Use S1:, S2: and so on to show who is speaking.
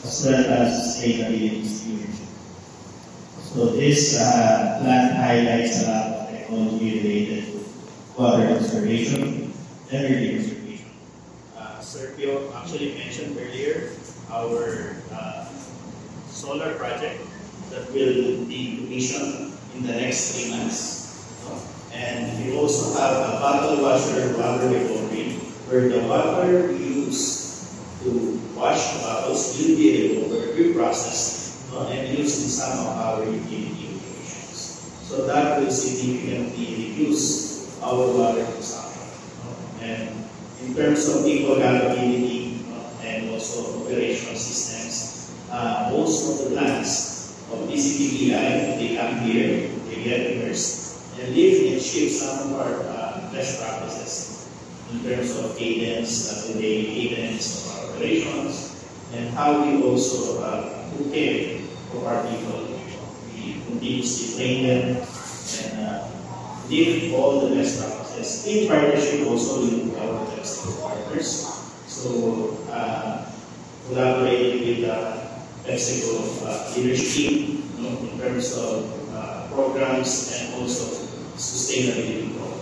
S1: as well as sustainability stewardship. So this plan highlights a lot of technology related to water conservation, energy conservation. Sergio actually mentioned earlier our solar project that will be commissioned in the next 3 months. And we also have a bottle washer water recovery, where the water we use to wash the bottles will be recovered, reprocessed, and used in some of our utility operations. So that will significantly reduce our water consumption. And in terms of people capability and also operational systems, most of the plants of DCPBI, they come here, they get immersed, and lift and shift some of our best practices in terms of cadence, the daily cadence of our operations, and how we also take care of our people. We continuously train them and lift all the best practices in partnership also with our domestic partners. So, collaborating with the PepsiCo leadership team in terms of programs and also sustainability programs.